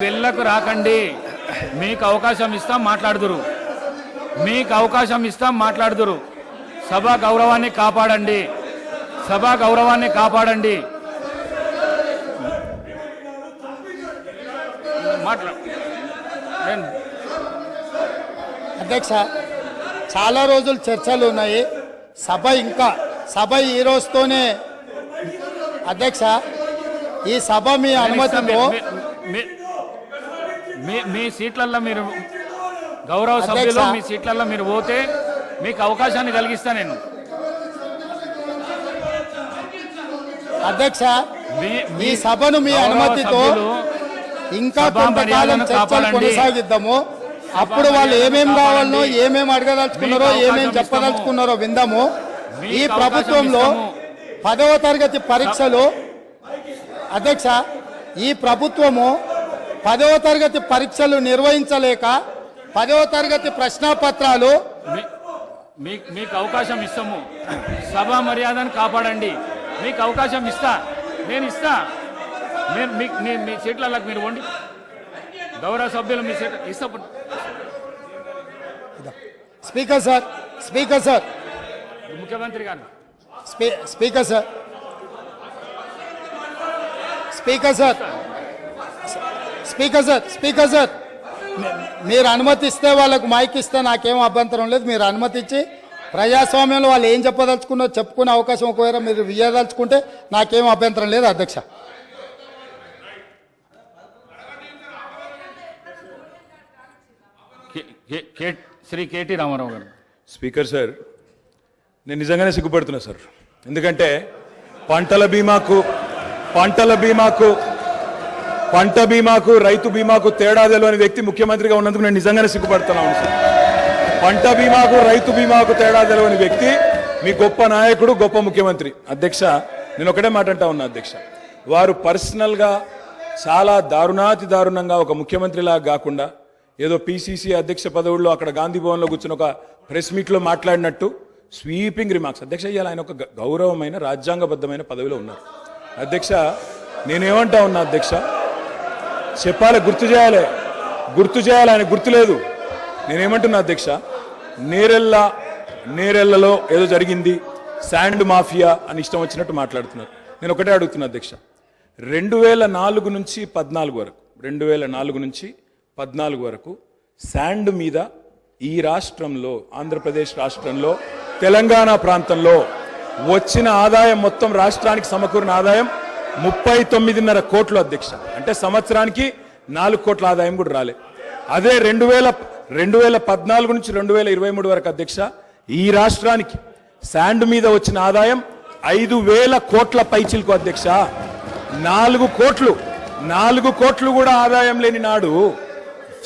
వెళ్ళకు రాకండి. మీకు అవకాశం ఇస్తాం, మాట్లాడుదురు. మీకు అవకాశం ఇస్తాం, మాట్లాడుదురు. సభా గౌరవాన్ని కాపాడండి. సభా గౌరవాన్ని కాపాడండి. అధ్యక్ష, చాలా రోజులు చర్చలు ఉన్నాయి. సభ ఈ రోజుతోనే అధ్యక్ష, ఈ సభ మీ అనుమతితో మీ సీట్లలో మీరు గౌరవ సభ్యులు మీ సీట్లలో మీరు పోతే మీకు అవకాశాన్ని కలిగిస్తా నేను. అధ్యక్ష, ఈ సభను మీ అనుమతితో ఇంకా కొంతకాలం చర్చలు కొనసాగిద్దాము. అప్పుడు వాళ్ళు ఏమేం కావాలనో, ఏమేమి అడగదలుచుకున్నారో, ఏమేమి చెప్పదలుచుకున్నారో విందాము. ఈ ప్రభుత్వంలో 10వ తరగతి పరీక్షలు అధ్యక్ష, ఈ ప్రభుత్వము 10వ తరగతి పరీక్షలు నిర్వహించలేక 10వ తరగతి ప్రశ్నాపత్రాలు మీకు అవకాశం ఇస్తాము. సభా మర్యాదను కాపాడండి. మీకు అవకాశం ఇస్తా, నేను ఇస్తా. మీ సీట్లకు మీరు వండి. గౌరవ సభ్యులు మీ సీట్ ఇస్తా. స్పీకర్ సార్, స్పీకర్ సార్, ముఖ్యమంత్రి గారు, speaker sir, speaker sir, speaker sir, speaker sir, మీరు అనుమతిస్తే వాళ్ళకు మైక్ ఇస్తే నాకేం అభ్యంతరం లేదు. మీరు అనుమతించి ప్రజాస్వామ్యంలో వాళ్ళు ఏం చెప్పదలుచుకున్నో చెప్పుకునే అవకాశం ఒకవేళ మీరు ఇవ్వదలుచుకుంటే నాకేం అభ్యంతరం లేదు అధ్యక్ష. శ్రీ కేటీ రామారావు గారు. స్పీకర్ సార్, నేను నిజంగానే సిగ్గుపడుతున్నా సార్. ఎందుకంటే పంట బీమాకు రైతు బీమాకు తేడా తెలియని వ్యక్తి ముఖ్యమంత్రిగా ఉన్నందుకు నేను నిజంగానే సిగ్గుపడుతున్నాను సార్. పంట బీమాకు రైతు బీమాకు తేడా తెలియని వ్యక్తి మీ గొప్ప నాయకుడు, గొప్ప ముఖ్యమంత్రి. అధ్యక్ష, నేను ఒకటే మాట అంటా ఉన్నా అధ్యక్ష, వారు పర్సనల్గా చాలా దారుణంగా ఒక ముఖ్యమంత్రిలాగా కాకుండా ఏదో పిసిసి అధ్యక్ష పదవుల్లో అక్కడ గాంధీ భవన్లో కూర్చుని ఒక ప్రెస్ మీట్లో మాట్లాడినట్టు స్వీపింగ్ రిమార్క్స్. అధ్యక్ష, ఇవాళ ఆయన ఒక గౌరవమైన రాజ్యాంగబద్ధమైన పదవిలో ఉన్నారు. అధ్యక్ష, నేనేమంటా ఉన్నా అధ్యక్ష, చెప్పాలి, గుర్తు చేయాలి. ఆయన గుర్తులేదు. నేనేమంటున్నా అధ్యక్ష, నేరెళ్లలో ఏదో జరిగింది, శాండ్ మాఫియా అని ఇష్టం వచ్చినట్టు మాట్లాడుతున్నారు. నేను ఒకటే అడుగుతున్నా అధ్యక్ష, 2004 నుంచి 14 వరకు శాండ్ మీద ఈ రాష్ట్రంలో, ఆంధ్రప్రదేశ్ రాష్ట్రంలో, తెలంగాణ ప్రాంతంలో వచ్చిన ఆదాయం, మొత్తం రాష్ట్రానికి సమకూరిన ఆదాయం 39.5 కోట్లు అధ్యక్ష. అంటే సంవత్సరానికి 4 కోట్ల ఆదాయం కూడా రాలే. అదే 2014 నుంచి 2023 వరకు అధ్యక్ష, ఈ రాష్ట్రానికి శాండ్ మీద వచ్చిన ఆదాయం 5,000 కోట్ల పైచిలకు అధ్యక్ష. 4 కోట్లు కూడా ఆదాయం లేని నాడు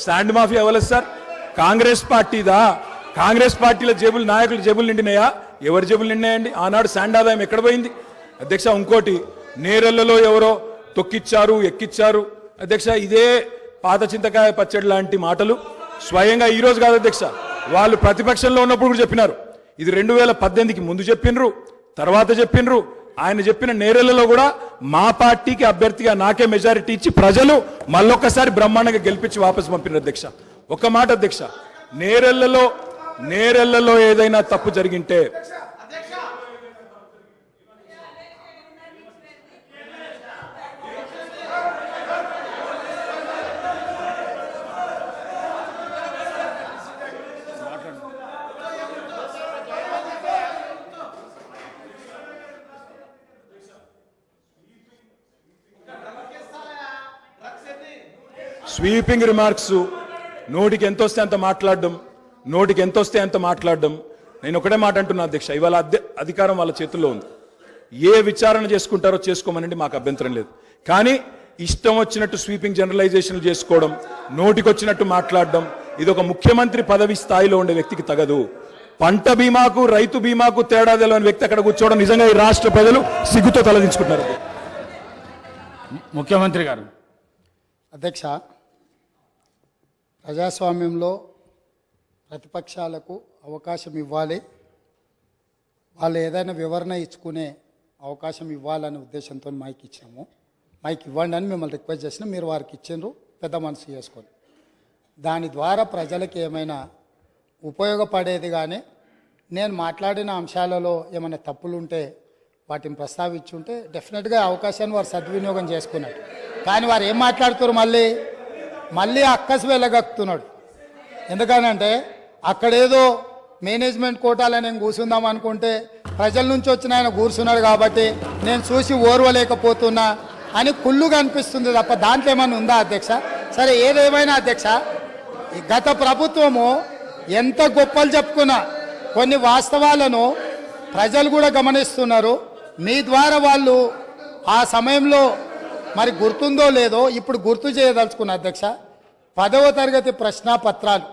శాండ్ మాఫియా అవ్వలేదు సార్. కాంగ్రెస్ పార్టీదా? కాంగ్రెస్ పార్టీల జేబులు, నాయకుల జేబులు నిండినాయా? ఎవరి జేబులు నిండినాయండి? ఆనాడు శాండ్ ఆదాయం ఎక్కడ పోయింది అధ్యక్ష? ఇంకోటి, నేరెళ్లలో ఎవరో తొక్కిచ్చారు, ఎక్కిచ్చారు అధ్యక్ష. ఇదే పాత చింతకాయ పచ్చడి లాంటి మాటలు స్వయంగా ఈ రోజు కాదు అధ్యక్ష, వాళ్ళు ప్రతిపక్షంలో ఉన్నప్పుడు కూడా చెప్పినారు. ఇది 2018కి ముందు చెప్పినరు, తర్వాత చెప్పినరు. ఆయన చెప్పిన నేరెళ్లలో కూడా మా పార్టీకి అభ్యర్థిగా నాకే మెజారిటీ ఇచ్చి ప్రజలు మళ్ళొక్కసారి బ్రహ్మాండంగా గెలిపించి వాపసు పంపినారు అధ్యక్ష. ఒక మాట అధ్యక్ష, నేరెళ్లలో ఏదైనా తప్పు జరిగింటే స్వీపింగ్ రిమార్క్స్, నోటికి ఎంత వస్తే అంత మాట్లాడడం. నేను ఒకటే మాట అంటున్నా అధ్యక్ష, ఇవాళ అధికారం వాళ్ళ చేతుల్లో ఉంది. ఏ విచారణ చేసుకుంటారో చేసుకోమనండి, మాకు అభ్యంతరం లేదు. కానీ ఇష్టం వచ్చినట్టు స్వీపింగ్ జనరలైజేషన్లు చేసుకోవడం, నోటికొచ్చినట్టు మాట్లాడడం, ఇది ఒక ముఖ్యమంత్రి పదవి స్థాయిలో ఉండే వ్యక్తికి తగదు. పంట బీమాకు రైతు బీమాకు తేడా తెలియని వ్యక్తి అక్కడ కూర్చోవడం నిజంగా ఈ రాష్ట్ర ప్రజలు సిగ్గుతో తలదించుకుంటున్నారు. ముఖ్యమంత్రి గారు. అధ్యక్ష, ప్రజాస్వామ్యంలో ప్రతిపక్షాలకు అవకాశం ఇవ్వాలి, వాళ్ళు ఏదైనా వివరణ ఇచ్చుకునే అవకాశం ఇవ్వాలనే ఉద్దేశంతో మైక్ ఇచ్చాము. మైక్ ఇవ్వండి అని మిమ్మల్ని రిక్వెస్ట్ చేసినా మీరు వారికి ఇచ్చిండ్రు. పెద్ద మనసు చేసుకొని దాని ద్వారా ప్రజలకు ఏమైనా ఉపయోగపడేది కానీ నేను మాట్లాడిన అంశాలలో ఏమైనా తప్పులుంటే వాటిని ప్రస్తావించుంటే డెఫినెట్గా అవకాశాన్ని వారు సద్వినియోగం చేసుకున్నాడు. కానీ వారు ఏం మాట్లాడుతారు, మళ్ళీ అక్కసు వెళ్ళగక్కుతున్నాడు. ఎందుకనంటే అక్కడేదో మేనేజ్మెంట్ కోటాలో నేను కూర్చుందాం అనుకుంటే ప్రజల నుంచి వచ్చిన ఆయన కూర్చున్నాడు కాబట్టి నేను చూసి ఓర్వలేకపోతున్నా అని కుళ్ళుగా అనిపిస్తుంది తప్ప దాంట్లో ఏమైనా ఉందా అధ్యక్ష? సరే, ఏదేమైనా అధ్యక్ష, ఈ గత ప్రభుత్వము ఎంత గొప్పలు చెప్పుకున్నా కొన్ని వాస్తవాలను ప్రజలు కూడా గమనిస్తున్నారు. మీ ద్వారా వాళ్ళు ఆ సమయంలో మరి గుర్తుందో లేదో ఇప్పుడు గుర్తు చేయదలుచుకున్న అధ్యక్ష, 10వ తరగతి ప్రశ్నాపత్రాలు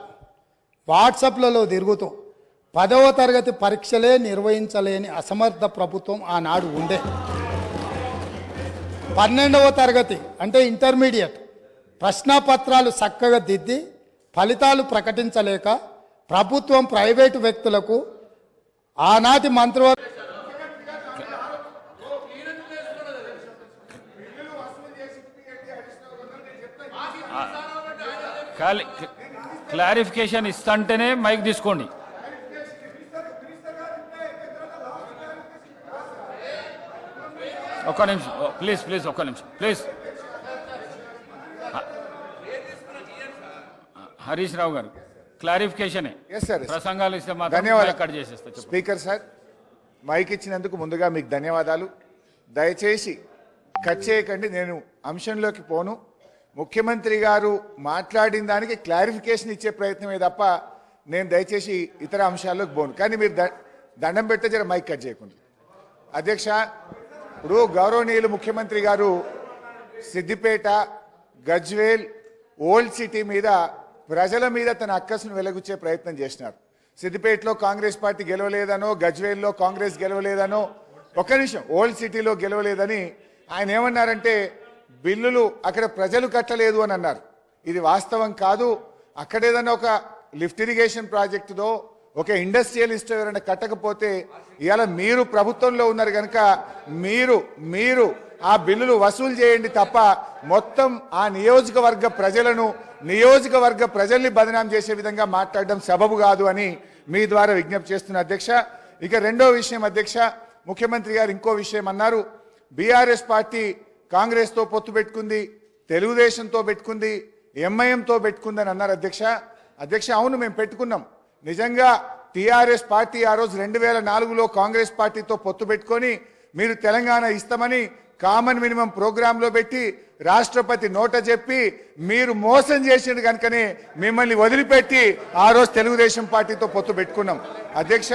వాట్సాప్లలో తిరుగుతూ 10వ తరగతి పరీక్షలే నిర్వహించలేని అసమర్థ ప్రభుత్వం ఆనాడు ఉండే. 12వ తరగతి అంటే ఇంటర్మీడియట్ ప్రశ్నాపత్రాలు చక్కగా దిద్ది ఫలితాలు ప్రకటించలేక ప్రభుత్వం ప్రైవేటు వ్యక్తులకు ఆనాటి మంత్రివర్గ క్లారిఫికేషన్ ఇస్తుంటేనే మైక్ తీసుకోండి. ఒక్క నిమిషం ప్లీజ్ ఒక్క నిమిషం ప్లీజ్. హరీష్ రావు గారు క్లారిఫికేషనే. Yes, sir. ప్రసంగాలు ఇస్తే మాత్రం ధన్యవాదాలు. కట్ చేసేస్తా. చెప్పండి. స్పీకర్ సార్, మైక్ ఇచ్చినందుకు ముందుగా మీకు ధన్యవాదాలు. దయచేసి కట్ చేయకండి, నేను అంశంలోకి పోను. ముఖ్యమంత్రి గారు మాట్లాడిన దానికి క్లారిఫికేషన్ ఇచ్చే ప్రయత్నమే తప్ప నేను దయచేసి ఇతర అంశాల్లోకి పోను. కానీ మీరు దండం పెడితే జర మైక్ కట్ చేయకుండా. అధ్యక్ష, ఇప్పుడు గౌరవనీయులు ముఖ్యమంత్రి గారు సిద్దిపేట, గజ్వేల్, ఓల్డ్ సిటీ మీద ప్రజల మీద తన అక్కసును వెలగుచ్చే ప్రయత్నం చేసినారు. సిద్దిపేటలో కాంగ్రెస్ పార్టీ గెలవలేదనో, గజ్వేల్లో కాంగ్రెస్ గెలవలేదనో, ఒక్క నిమిషం, ఓల్డ్ సిటీలో గెలవలేదని ఆయన ఏమన్నారంటే బిల్లులు అక్కడ ప్రజలు కట్టలేదు అని అన్నారు. ఇది వాస్తవం కాదు. అక్కడ ఏదైనా ఒక లిఫ్ట్ ఇరిగేషన్ ప్రాజెక్టుదో ఒక ఇండస్ట్రియలిస్ట్ ఎవరైనా కట్టకపోతే ఇవాళ మీరు ప్రభుత్వంలో ఉన్నారు కనుక మీరు ఆ బిల్లులు వసూలు చేయండి తప్ప మొత్తం ఆ నియోజకవర్గ ప్రజల్ని బదనాం చేసే విధంగా మాట్లాడడం సబబు కాదు అని మీ ద్వారా విజ్ఞప్తి చేస్తున్న అధ్యక్ష. ఇక రెండో విషయం అధ్యక్ష, ముఖ్యమంత్రి గారు ఇంకో విషయం అన్నారు. బీఆర్ఎస్ పార్టీ కాంగ్రెస్తో పొత్తు పెట్టుకుంది, తెలుగుదేశంతో పెట్టుకుంది, ఎంఐఎంతో పెట్టుకుందని అన్నారు అధ్యక్ష. అవును, మేము పెట్టుకున్నాం. నిజంగా టీఆర్ఎస్ పార్టీ ఆ రోజు 2004లో కాంగ్రెస్ పార్టీతో పొత్తు పెట్టుకొని మీరు తెలంగాణ ఇస్తామని కామన్ మినిమం ప్రోగ్రాంలో పెట్టి రాష్ట్రపతి నోట చెప్పి మీరు మోసం చేసిండు కనుకనే మిమ్మల్ని వదిలిపెట్టి ఆ రోజు తెలుగుదేశం పార్టీతో పొత్తు పెట్టుకున్నాం అధ్యక్ష.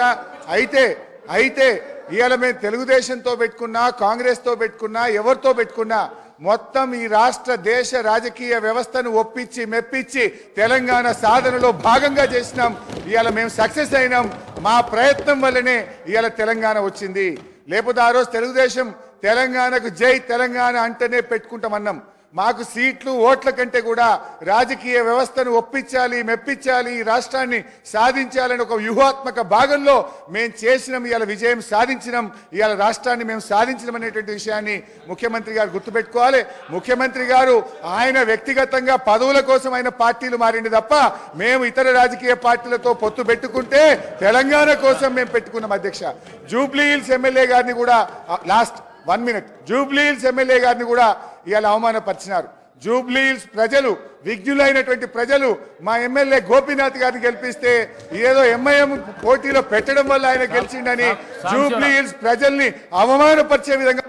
అయితే ఇవాళ మేము తెలుగుదేశంతో పెట్టుకున్నా, కాంగ్రెస్తో పెట్టుకున్నా, ఎవరితో పెట్టుకున్నా మొత్తం ఈ రాష్ట్ర దేశ రాజకీయ వ్యవస్థను ఒప్పించి మెప్పించి తెలంగాణ సాధనలో భాగంగా చేసినాం. ఇవాళ మేము సక్సెస్ అయినాం. మా ప్రయత్నం వల్లనే ఇవాళ తెలంగాణ వచ్చింది. లేకపోతే ఆ రోజు తెలుగుదేశం తెలంగాణకు జై తెలంగాణ అంటేనే పెట్టుకుంటామన్నాం. మాకు సీట్లు, ఓట్ల కంటే కూడా రాజకీయ వ్యవస్థను ఒప్పించాలి, మెప్పించాలి, ఈ రాష్ట్రాన్ని సాధించాలని ఒక వ్యూహాత్మక భాగంలో మేము చేసినాం. ఇవాళ విజయం సాధించినాం. ఇవాళ రాష్ట్రాన్ని మేము సాధించినాం అనేటువంటి విషయాన్ని ముఖ్యమంత్రి గారు గుర్తుపెట్టుకోవాలి. ముఖ్యమంత్రి గారు ఆయన వ్యక్తిగతంగా పదవుల కోసం ఆయన పార్టీలు మారింది తప్ప మేము ఇతర రాజకీయ పార్టీలతో పొత్తు పెట్టుకుంటే తెలంగాణ కోసం మేము పెట్టుకున్నాం అధ్యక్ష. జూబ్లీ హిల్స్ ఎమ్మెల్యే గారిని కూడా last 1 minute, Jubilee hills MLA గారిని కూడా ఇవాళ అవమానపరిచినారు. జూబ్లీ హిల్స్ ప్రజలు, విజ్ఞులైనటువంటి ప్రజలు మా ఎమ్మెల్యే గోపీనాథ్ గారిని గెలిపిస్తే ఏదో ఎంఐఎం పోటీలో పెట్టడం వల్ల ఆయన గెలిచిండని జూబ్లీ హిల్స్ ప్రజల్ని అవమానపరిచే విధంగా